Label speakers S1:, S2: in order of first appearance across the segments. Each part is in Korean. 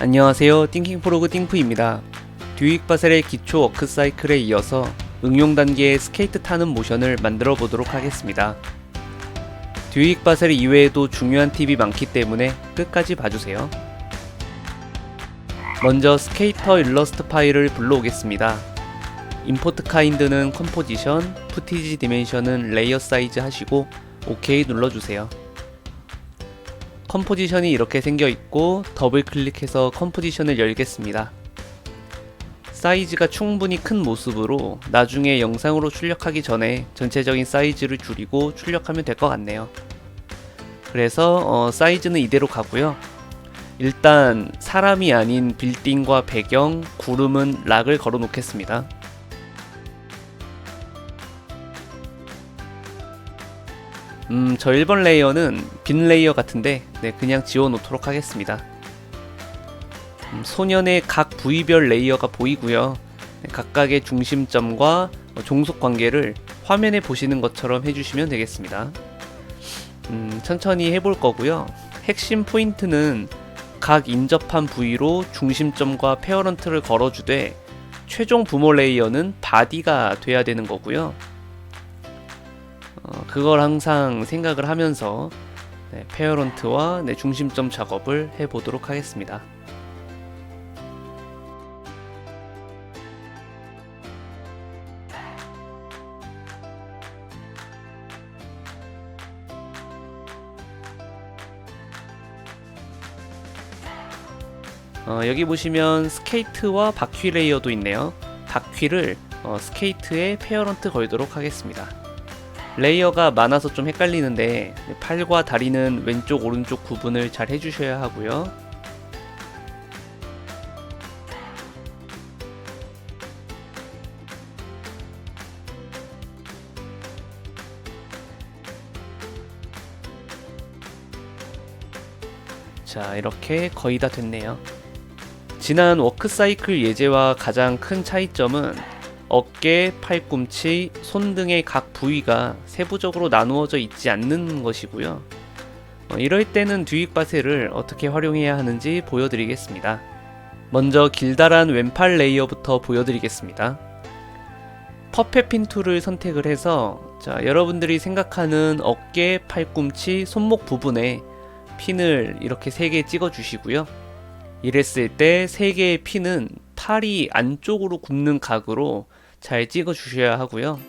S1: 안녕하세요. 띵킹프로그 띵프입니다. 듀익 바셀의 기초 워크 사이클에 이어서 응용 단계의 스케이트 타는 모션을 만들어 보도록 하겠습니다. 듀익 바셀 이외에도 중요한 팁이 많기 때문에 끝까지 봐주세요. 먼저 스케이터 일러스트 파일을 불러오겠습니다. 임포트 카인드는 컴포지션, 푸티지 디멘션은 레이어 사이즈 하시고 OK 눌러주세요. 컴포지션이 이렇게 생겨있고 더블 클릭해서 컴포지션을 열겠습니다. 사이즈가 충분히 큰 모습으로 나중에 영상으로 출력하기 전에 전체적인 사이즈를 줄이고 출력하면 될 것 같네요. 그래서 사이즈는 이대로 가고요. 일단 사람이 아닌 빌딩과 배경, 구름은 락을 걸어 놓겠습니다. 저 1번 레이어는 빈 레이어 같은데 그냥 지워 놓도록 하겠습니다. 소년의 각 부위별 레이어가 보이고요. 각각의 중심점과 종속 관계를 화면에 보시는 것처럼 해주시면 되겠습니다. 천천히 해볼 거고요. 핵심 포인트는 각 인접한 부위로 중심점과 페어런트를 걸어주되 최종 부모 레이어는 바디가 돼야 되는 거고요. 그걸 항상 생각을 하면서 페어런트와 중심점 작업을 해보도록 하겠습니다. 여기 보시면 스케이트와 바퀴 레이어도 있네요. 바퀴를 스케이트에 페어런트 걸도록 하겠습니다. 레이어가 많아서 좀 헷갈리는데 팔과 다리는 왼쪽 오른쪽 구분을 잘 해주셔야 하고요. 자, 이렇게 거의 다 됐네요. 지난 워크사이클 예제와 가장 큰 차이점은 어깨, 팔꿈치, 손 등의 각 부위가 세부적으로 나누어져 있지 않는 것이고요. 이럴 때는 듀익 바셀을 어떻게 활용해야 하는지 보여드리겠습니다. 먼저 길다란 왼팔 레이어부터 보여드리겠습니다. 퍼펫 핀 툴을 선택을 해서 여러분들이 생각하는 어깨, 팔꿈치, 손목 부분에 핀을 이렇게 3개 찍어 주시고요. 이랬을 때 3개의 핀은 팔이 안쪽으로 굽는 각으로 잘 찍어 주셔야 하고요.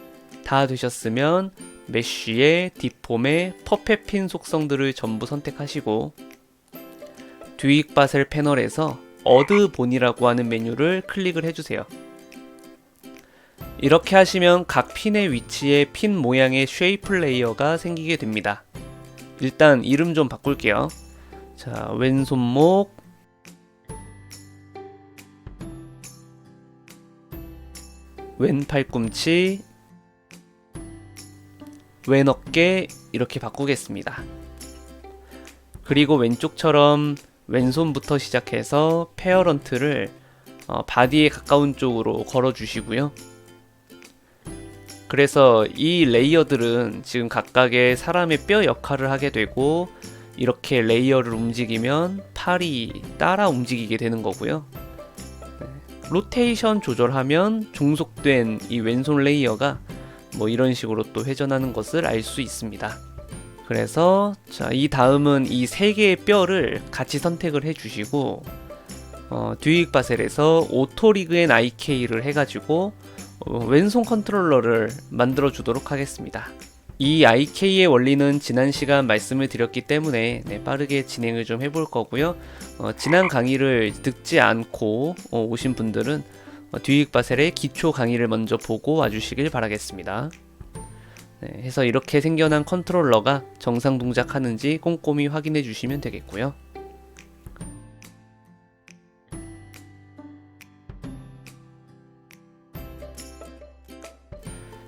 S1: 다 되셨으면 메쉬의 디폼의 퍼펫 핀 속성들을 전부 선택하시고 듀익 바셀 패널에서 어드 본이라고 하는 메뉴를 클릭을 해주세요. 이렇게 하시면 각 핀의 위치에 핀 모양의 쉐이프 레이어가 생기게 됩니다. 일단 이름 좀 바꿀게요. 자, 왼손목, 왼 팔꿈치, 왼 어깨 이렇게 바꾸겠습니다. 그리고 왼쪽처럼 왼손부터 시작해서 페어런트를 바디에 가까운 쪽으로 걸어 주시고요. 그래서 이 레이어들은 지금 각각의 사람의 뼈 역할을 하게 되고 이렇게 레이어를 움직이면 팔이 따라 움직이게 되는 거고요. 로테이션 조절하면 종속된 이 왼손 레이어가 이런 식으로 또 회전하는 것을 알 수 있습니다. 그래서 이 다음은 이 3개의 뼈를 같이 선택을 해주시고 듀익 바셀에서 오토 리그 앤 IK를 해가지고 왼손 컨트롤러를 만들어 주도록 하겠습니다. 이 IK의 원리는 지난 시간 말씀을 드렸기 때문에 빠르게 진행을 좀 해볼 거고요. 지난 강의를 듣지 않고 오신 분들은 듀익 바셀의 기초 강의를 먼저 보고 와주시길 바라겠습니다. 해서 이렇게 생겨난 컨트롤러가 정상 동작하는지 꼼꼼히 확인해 주시면 되겠고요.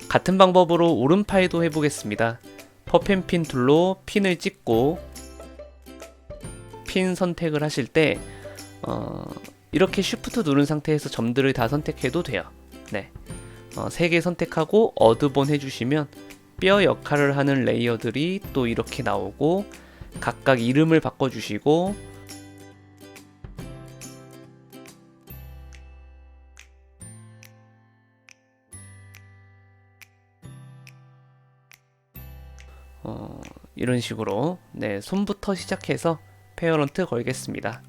S1: 같은 방법으로 오른팔도 해보겠습니다. 퍼펫 핀 툴로 핀을 찍고 핀 선택을 하실 때 이렇게 쉬프트 누른 상태에서 점들을 다 선택해도 돼요. 3개 선택하고 어드본 해주시면 뼈 역할을 하는 레이어들이 또 이렇게 나오고 각각 이름을 바꿔주시고 이런 식으로 손부터 시작해서 페어런트 걸겠습니다.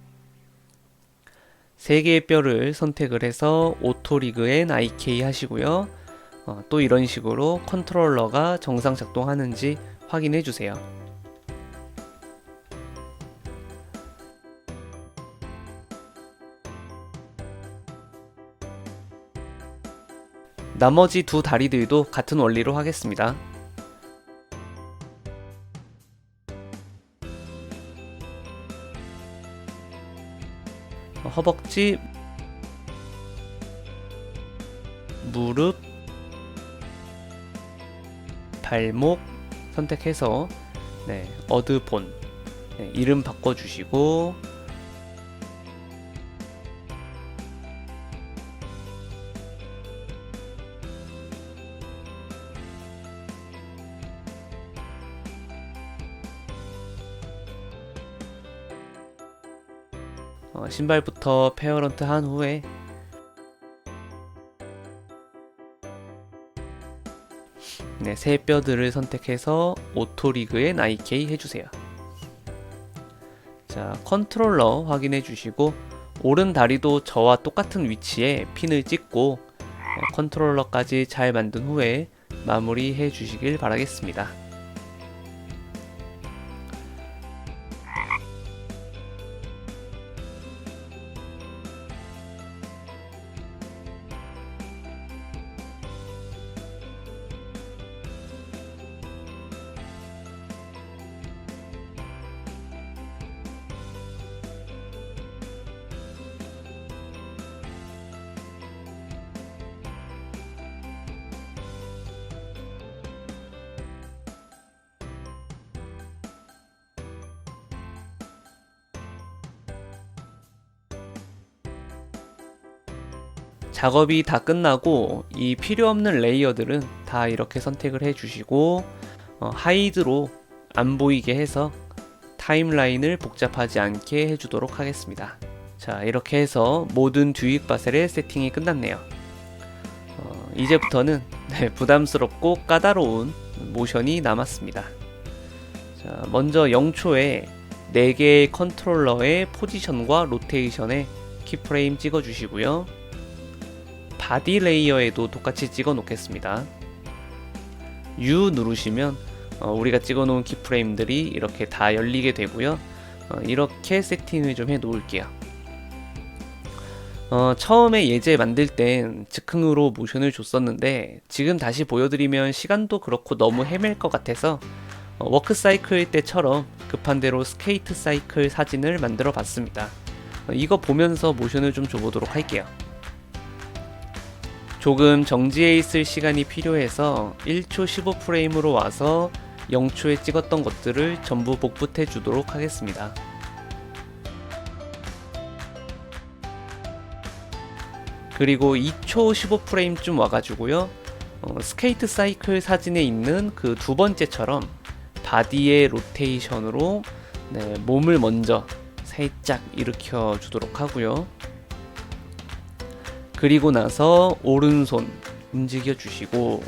S1: 3개의 뼈를 선택을 해서 오토리그 앤 IK 하시고요. 또 이런 식으로 컨트롤러가 정상 작동하는지 확인해 주세요. 나머지 두 다리들도 같은 원리로 하겠습니다. 허벅지, 무릎, 발목 선택해서 어드본 이름 바꿔주시고 신발부터 페어런트 한 후에 새 뼈들을 선택해서 오토리그 앤 IK 해주세요. 자, 컨트롤러 확인해 주시고 오른 다리도 저와 똑같은 위치에 핀을 찍고 컨트롤러까지 잘 만든 후에 마무리해 주시길 바라겠습니다. 작업이 다 끝나고 이 필요 없는 레이어들은 다 이렇게 선택을 해 주시고 하이드로 안 보이게 해서 타임라인을 복잡하지 않게 해주도록 하겠습니다. 자, 이렇게 해서 모든 듀익 바셀의 세팅이 끝났네요. 이제부터는 부담스럽고 까다로운 모션이 남았습니다. 자, 먼저 0초에 4개의 컨트롤러의 포지션과 로테이션에 키프레임 찍어 주시고요. 바디 레이어에도 똑같이 찍어 놓겠습니다. U 누르시면 우리가 찍어 놓은 키프레임들이 이렇게 다 열리게 되고요. 이렇게 세팅을 좀 해 놓을게요. 처음에 예제 만들 땐 즉흥으로 모션을 줬었는데 지금 다시 보여드리면 시간도 그렇고 너무 헤맬 것 같아서 워크 사이클 때처럼 급한 대로 스케이트 사이클 사진을 만들어 봤습니다. 이거 보면서 모션을 좀 줘보도록 할게요. 조금 정지해 있을 시간이 필요해서 1초 15프레임으로 와서 0초에 찍었던 것들을 전부 복붙해 주도록 하겠습니다. 그리고 2초 15프레임쯤 와가지고요. 스케이트 사이클 사진에 있는 그 두 번째처럼 바디의 로테이션으로 몸을 먼저 살짝 일으켜 주도록 하고요. 그리고 나서 오른손 움직여 주시고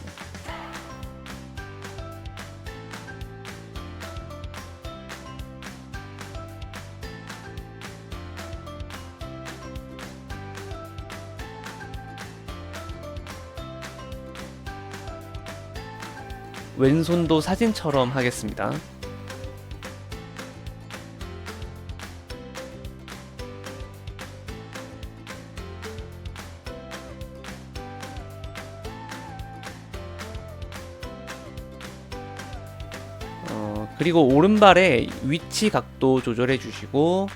S1: 왼손도 사진처럼 하겠습니다. 그리고 오른발의 위치 각도 조절해 주시고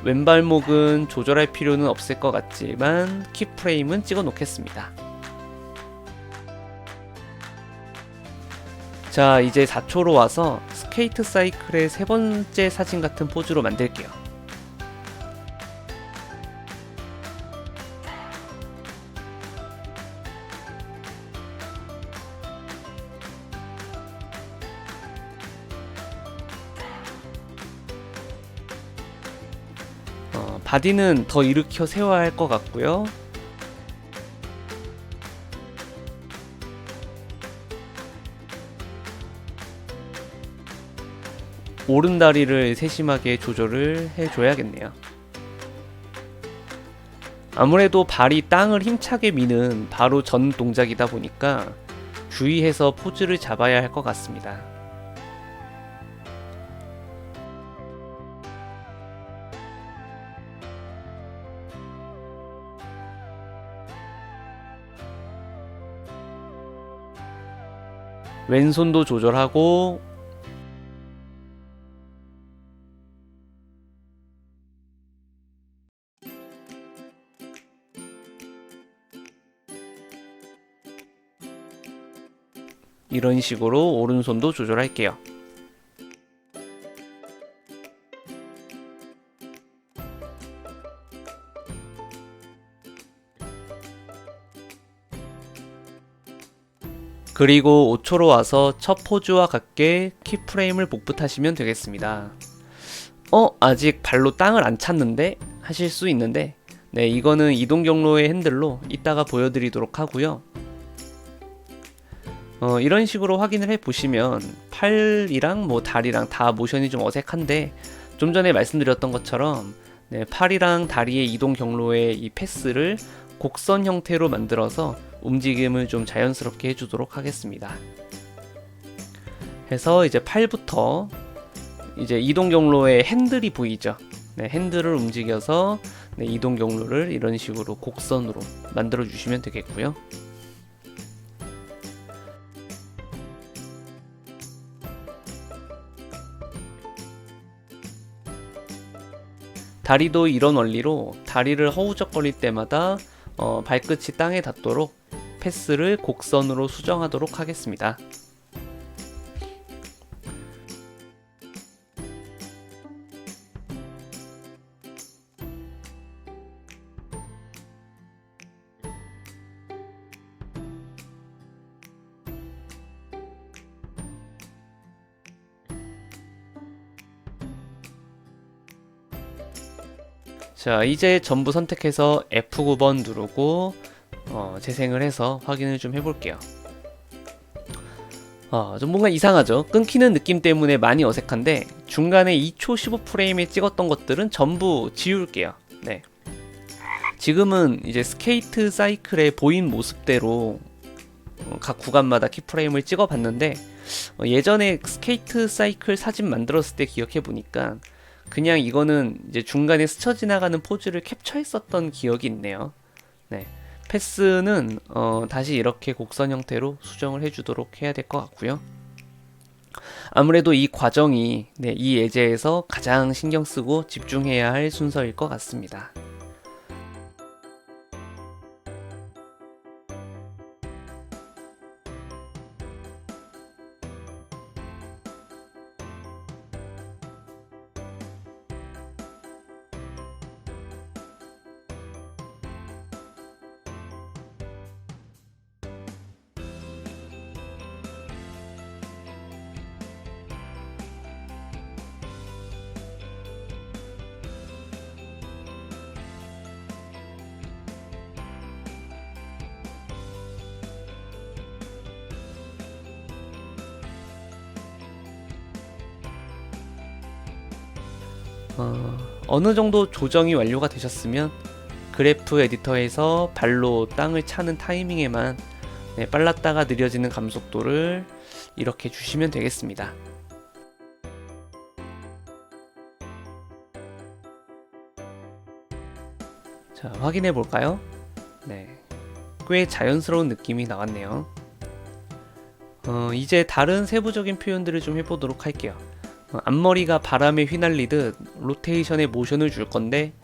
S1: 왼발목은 조절할 필요는 없을 것 같지만 키프레임은 찍어 놓겠습니다. 자, 이제 4초로 와서 스케이트 사이클의 세 번째 사진 같은 포즈로 만들게요. 바디는 더 일으켜 세워야 할 것 같고요. 오른다리를 세심하게 조절을 해줘야겠네요. 아무래도 발이 땅을 힘차게 미는 바로 전 동작이다 보니까 주의해서 포즈를 잡아야 할 것 같습니다. 왼손도 조절하고 이런 식으로 오른손도 조절할게요. 그리고 5초로 와서 첫 포즈와 같게 키프레임을 복붙하시면 되겠습니다. 아직 발로 땅을 안 찼는데? 하실 수 있는데 네, 이거는 이동 경로의 핸들로 이따가 보여드리도록 하고요. 이런 식으로 확인을 해보시면 팔이랑 다리랑 다 모션이 좀 어색한데 좀 전에 말씀드렸던 것처럼 네, 팔이랑 다리의 이동 경로의 이 패스를 곡선 형태로 만들어서 움직임을 좀 자연스럽게 해주도록 하겠습니다. 해서 이제 팔부터 이제 이동 경로의 핸들이 보이죠. 네, 핸들을 움직여서 네, 이동 경로를 이런 식으로 곡선으로 만들어 주시면 되겠고요. 다리도 이런 원리로 다리를 허우적거릴 때마다 발끝이 땅에 닿도록 패스를 곡선으로 수정하도록 하겠습니다. 자, 이제 전부 선택해서 F9번 누르고 재생을 해서 확인을 좀 해볼게요. 좀 뭔가 이상하죠? 끊기는 느낌 때문에 많이 어색한데 중간에 2초 15프레임에 찍었던 것들은 전부 지울게요. 네. 지금은 이제 스케이트 사이클의 보인 모습대로 각 구간마다 키프레임을 찍어봤는데 예전에 스케이트 사이클 사진 만들었을 때 기억해보니까 그냥 이거는 이제 중간에 스쳐 지나가는 포즈를 캡처했었던 기억이 있네요. 네. 패스는 다시 이렇게 곡선 형태로 수정을 해주도록 해야 될 것 같고요. 아무래도 이 과정이 네, 이 예제에서 가장 신경 쓰고 집중해야 할 순서일 것 같습니다. 어느 정도 조정이 완료가 되셨으면 그래프 에디터에서 발로 땅을 차는 타이밍에만 네, 빨랐다가 느려지는 감속도를 이렇게 주시면 되겠습니다. 자, 확인해 볼까요? 네, 꽤 자연스러운 느낌이 나왔네요. 이제 다른 세부적인 표현들을 좀 해보도록 할게요. 앞머리가 바람에 휘날리듯 로테이션에 모션을 줄 건데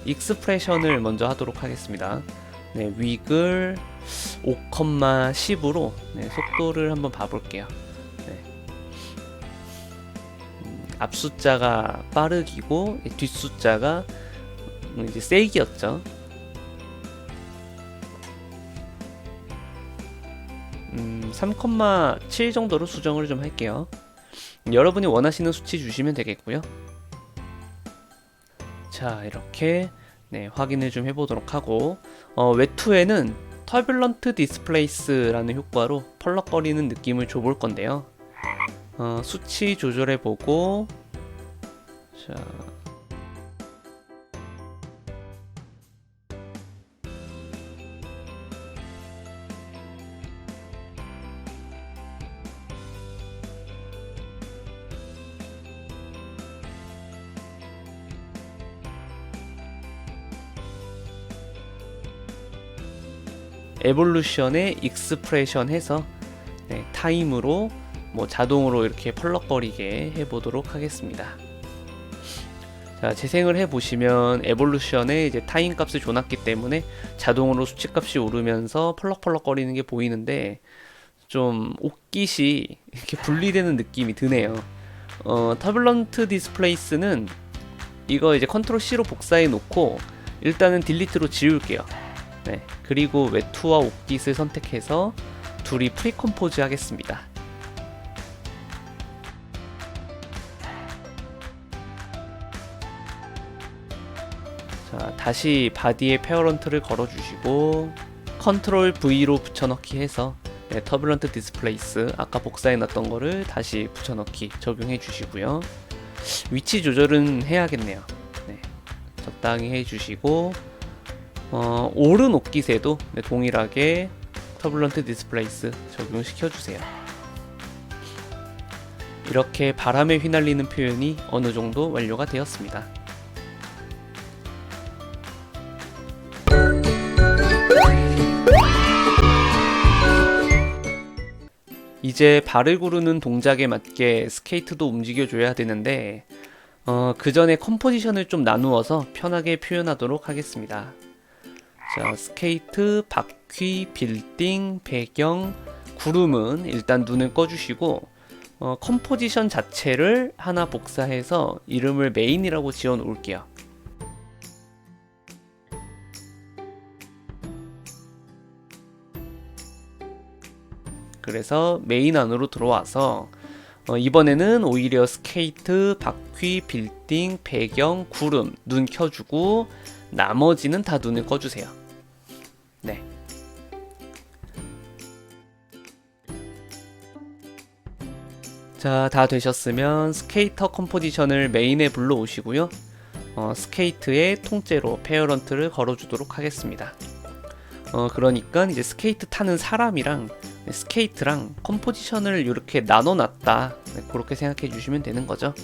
S1: 익스프레션을 먼저 하도록 하겠습니다. 네, 위글 5,10으로 네, 속도를 한번 봐볼게요. 네. 앞 숫자가 빠르기고 뒷 숫자가 이제 세기였죠. 3,7 정도로 수정을 좀 할게요. 여러분이 원하시는 수치 주시면 되겠고요. 자, 이렇게 확인을 좀 해보도록 하고, 외투에는 터뷸런트 디스플레이스라는 효과로 펄럭거리는 느낌을 줘볼 건데요. 수치 조절해보고, 자, 에볼루션의 익스프레션 해서 타임으로 자동으로 이렇게 펄럭거리게 해보도록 하겠습니다. 자, 재생을 해보시면 에볼루션에 이제 타임 값을 줘놨기 때문에 자동으로 수치 값이 오르면서 펄럭펄럭거리는 게 보이는데 좀 옷깃이 이렇게 분리되는 느낌이 드네요. 터뷸런트 디스플레이스는 이거 이제 컨트롤 C로 복사해 놓고 일단은 딜리트로 지울게요. 그리고 외투와 옷깃을 선택해서 둘이 프리컴포즈 하겠습니다. 자, 다시 바디에 페어런트를 걸어주시고 컨트롤 V로 붙여넣기 해서 터뷸런트 디스플레이스 아까 복사해놨던 거를 다시 붙여넣기 적용해 주시고요. 위치 조절은 해야겠네요. 적당히 해주시고 오른 옷깃에도 동일하게 터뷸런트 디스플레이스 적용시켜주세요. 이렇게 바람에 휘날리는 표현이 어느 정도 완료가 되었습니다. 이제 발을 구르는 동작에 맞게 스케이트도 움직여줘야 되는데 그 전에 컴포지션을 좀 나누어서 편하게 표현하도록 하겠습니다. 자, 스케이트, 바퀴, 빌딩, 배경, 구름은 일단 눈을 꺼주시고 컴포지션 자체를 하나 복사해서 이름을 메인이라고 지어 놓을게요. 그래서 메인 안으로 들어와서 이번에는 오히려 스케이트, 바퀴, 빌딩, 배경, 구름, 눈 켜주고 나머지는 다 눈을 꺼주세요. 자, 다 되셨으면 스케이터 컴포지션을 메인에 불러오시고요. 스케이트에 통째로 페어런트를 걸어주도록 하겠습니다. 그러니까 이제 스케이트 타는 사람이랑 스케이트랑 컴포지션을 이렇게 나눠놨다. 그렇게 생각해 주시면 되는 거죠.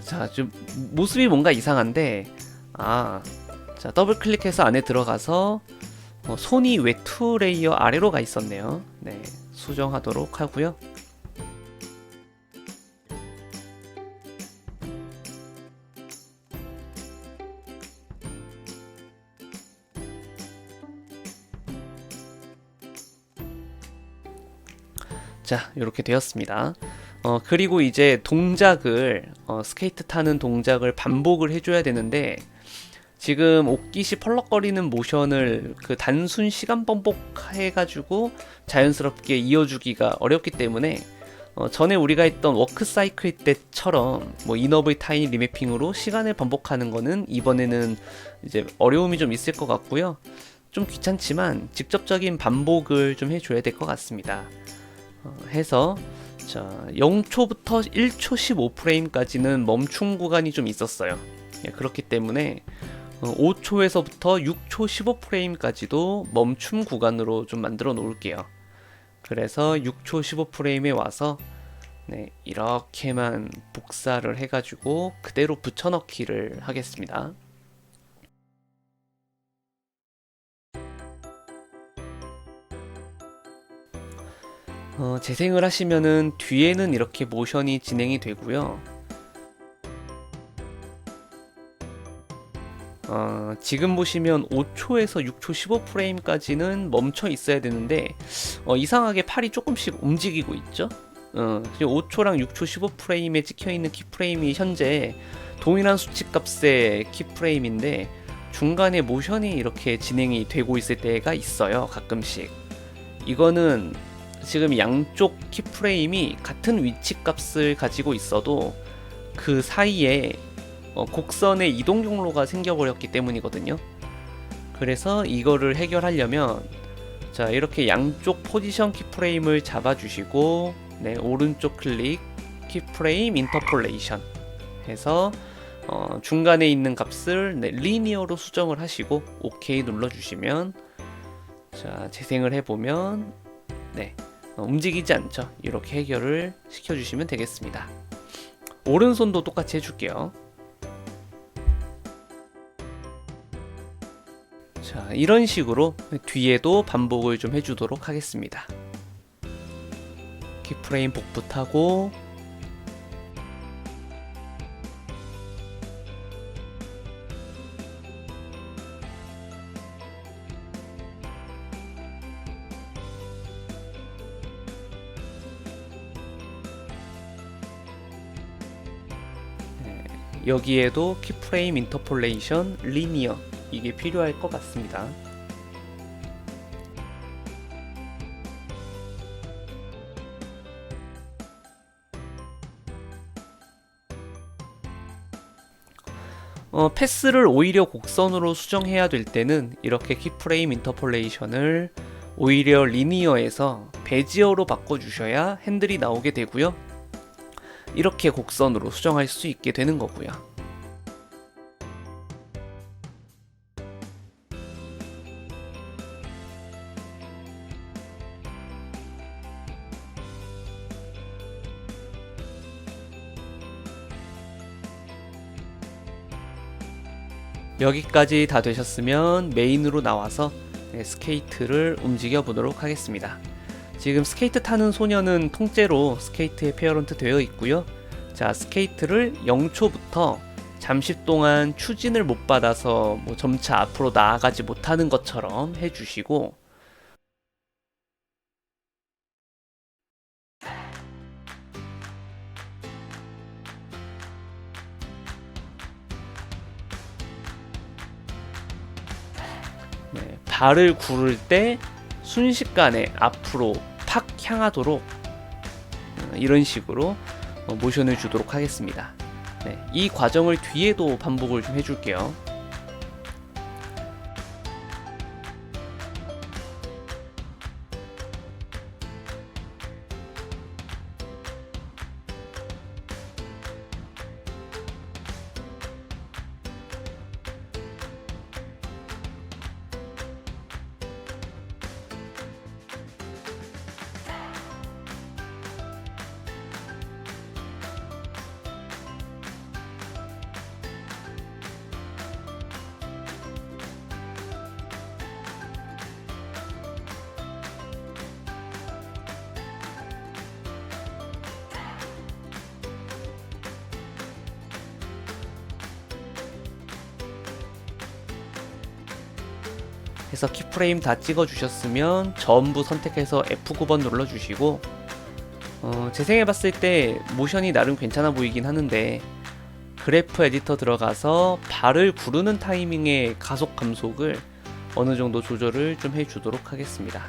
S1: 자, 좀 모습이 뭔가 이상한데, 자, 더블 클릭해서 안에 들어가서 손이 외투 레이어 아래로 가 있었네요. 수정하도록 하고요. 자, 이렇게 되었습니다. 그리고 이제 동작을 스케이트 타는 동작을 반복을 해줘야 되는데 지금 옷깃이 펄럭거리는 모션을 그 단순 시간 반복해가지고 자연스럽게 이어주기가 어렵기 때문에 전에 우리가 했던 워크 사이클 때처럼 이너블 타임 리매핑으로 시간을 반복하는 거는 이번에는 이제 어려움이 좀 있을 것 같고요. 좀 귀찮지만 직접적인 반복을 좀 해줘야 될 것 같습니다. 해서 자, 0초부터 1초 15프레임까지는 멈춤 구간이 좀 있었어요. 그렇기 때문에 5초에서부터 6초 15프레임까지도 멈춤 구간으로 좀 만들어 놓을게요. 그래서 6초 15프레임에 와서 이렇게만 복사를 해가지고 그대로 붙여넣기를 하겠습니다. 재생을 하시면은 뒤에는 이렇게 모션이 진행이 되고요. 지금 보시면 5초에서 6초 15프레임까지는 멈춰 있어야 되는데 이상하게 팔이 조금씩 움직이고 있죠. 5초랑 6초 15프레임에 찍혀있는 키프레임이 현재 동일한 수치값의 키프레임인데 중간에 모션이 이렇게 진행이 되고 있을 때가 있어요. 가끔씩 이거는 지금 양쪽 키프레임이 같은 위치 값을 가지고 있어도 그 사이에 곡선의 이동 경로가 생겨버렸기 때문이거든요. 그래서 이거를 해결하려면 자, 이렇게 양쪽 포지션 키프레임을 잡아주시고 네, 오른쪽 클릭 키프레임 인터폴레이션 해서 중간에 있는 값을 네, 리니어로 수정을 하시고 OK 눌러주시면 자, 재생을 해보면 네, 움직이지 않죠. 이렇게 해결을 시켜주시면 되겠습니다. 오른손도 똑같이 해줄게요. 자, 이런 식으로 뒤에도 반복을 좀 해주도록 하겠습니다. 키프레임 복붙하고 여기에도 키프레임 인터폴레이션 리니어 이게 필요할 것 같습니다. 패스를 오히려 곡선으로 수정해야 될 때는 이렇게 키프레임 인터폴레이션을 오히려 리니어에서 베지어로 바꿔주셔야 핸들이 나오게 되고요. 이렇게 곡선으로 수정할 수 있게 되는 거고요. 여기까지 다 되셨으면 메인으로 나와서 스케이트를 움직여 보도록 하겠습니다. 지금 스케이트 타는 소녀는 통째로 스케이트에 페어런트 되어 있고요. 자, 스케이트를 0초부터 잠시 동안 추진을 못 받아서 점차 앞으로 나아가지 못하는 것처럼 해주시고 네, 발을 구를 때 순식간에 앞으로 팍 향하도록 이런 식으로 모션을 주도록 하겠습니다. 네, 이 과정을 뒤에도 반복을 좀 해줄게요. 해서 키프레임 다 찍어 주셨으면 전부 선택해서 F9번 눌러 주시고 재생해 봤을 때 모션이 나름 괜찮아 보이긴 하는데 그래프 에디터 들어가서 발을 구르는 타이밍의 가속 감속을 어느 정도 조절을 좀 해주도록 하겠습니다.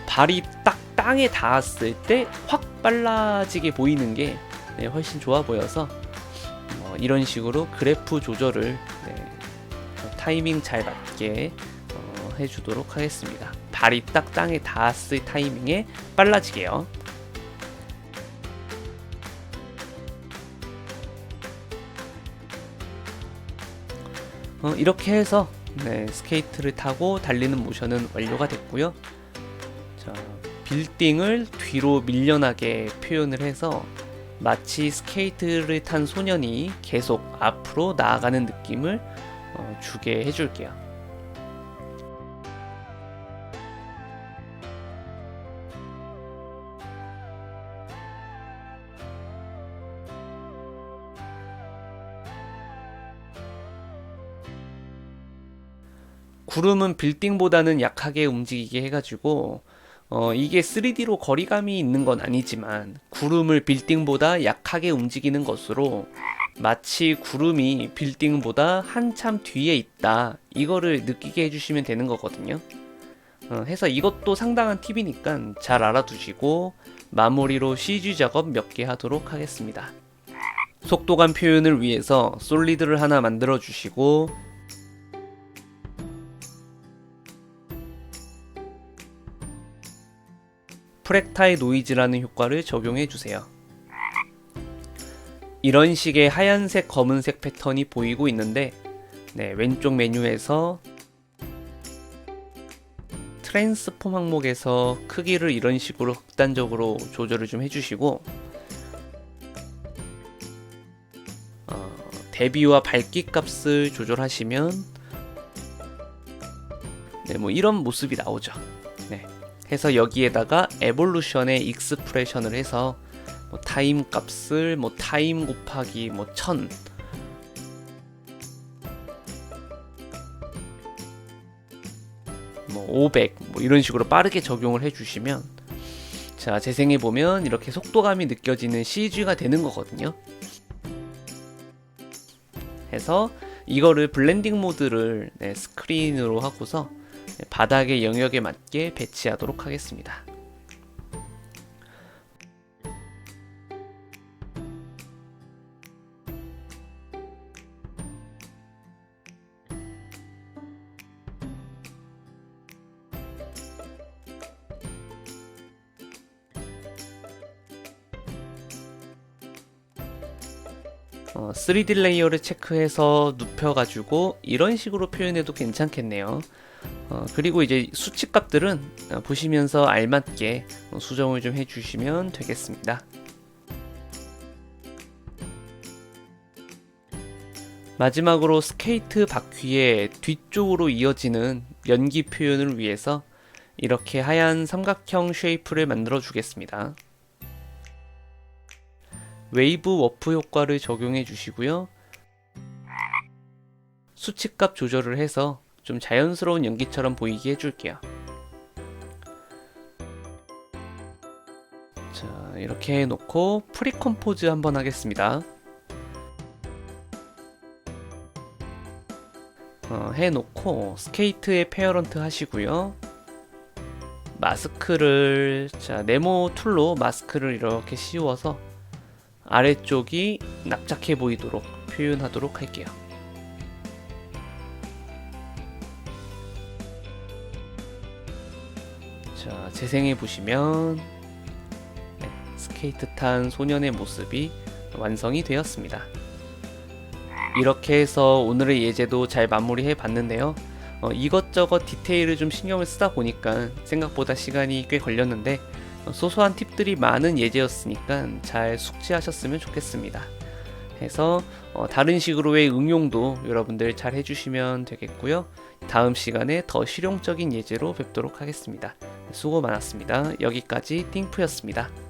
S1: 발이 딱 땅에 닿았을 때 확 빨라지게 보이는 게 훨씬 좋아 보여서 이런 식으로 그래프 조절을 타이밍 잘 맞게 해주도록 하겠습니다. 발이 딱 땅에 닿았을 타이밍에 빨라지게요. 이렇게 해서 스케이트를 타고 달리는 모션은 완료가 됐고요. 자, 빌딩을 뒤로 밀려나게 표현을 해서 마치 스케이트를 탄 소년이 계속 앞으로 나아가는 느낌을 주게 해줄게요. 구름은 빌딩보다는 약하게 움직이게 해가지고 이게 3D로 거리감이 있는 건 아니지만 구름을 빌딩보다 약하게 움직이는 것으로 마치 구름이 빌딩보다 한참 뒤에 있다 이거를 느끼게 해주시면 되는 거거든요. 해서 이것도 상당한 팁이니까 잘 알아두시고 마무리로 CG 작업 몇 개 하도록 하겠습니다. 속도감 표현을 위해서 솔리드를 하나 만들어 주시고 프랙타일 노이즈라는 효과를 적용해 주세요. 이런 식의 하얀색 검은색 패턴이 보이고 있는데 왼쪽 메뉴에서 트랜스폼 항목에서 크기를 이런 식으로 극단적으로 조절을 좀 해주시고 대비와 밝기 값을 조절하시면 뭐 이런 모습이 나오죠. 해서 여기에다가 에볼루션의 익스프레션을 해서 타임 값을 타임 곱하기 1000 500 이런 식으로 빠르게 적용을 해주시면 자 재생해 보면 이렇게 속도감이 느껴지는 CG가 되는 거거든요. 해서 이거를 블렌딩 모드를 스크린으로 하고서 바닥의 영역에 맞게 배치하도록 하겠습니다. 어, 3D 레이어를 체크해서 눕혀가지고 이런 식으로 표현해도 괜찮겠네요. 그리고 이제 수치값들은 보시면서 알맞게 수정을 좀 해주시면 되겠습니다. 마지막으로 스케이트 바퀴의 뒤쪽으로 이어지는 연기 표현을 위해서 이렇게 하얀 삼각형 쉐이프를 만들어 주겠습니다. 웨이브 워프 효과를 적용해 주시고요. 수치값 조절을 해서 좀 자연스러운 연기처럼 보이게 해줄게요. 자, 이렇게 해놓고 프리컴포즈 한번 하겠습니다. 해놓고 스케이트의 페어런트 하시고요. 마스크를 네모 툴로 마스크를 이렇게 씌워서 아래쪽이 납작해 보이도록 표현하도록 할게요. 자, 재생해 보시면 스케이트 탄 소년의 모습이 완성이 되었습니다. 이렇게 해서 오늘의 예제도 잘 마무리해 봤는데요. 이것저것 디테일을 좀 신경을 쓰다 보니까 생각보다 시간이 꽤 걸렸는데 소소한 팁들이 많은 예제였으니까 잘 숙지하셨으면 좋겠습니다. 해서 다른 식으로의 응용도 여러분들 잘 해주시면 되겠고요. 다음 시간에 더 실용적인 예제로 뵙도록 하겠습니다. 수고 많았습니다. 여기까지 띵프였습니다.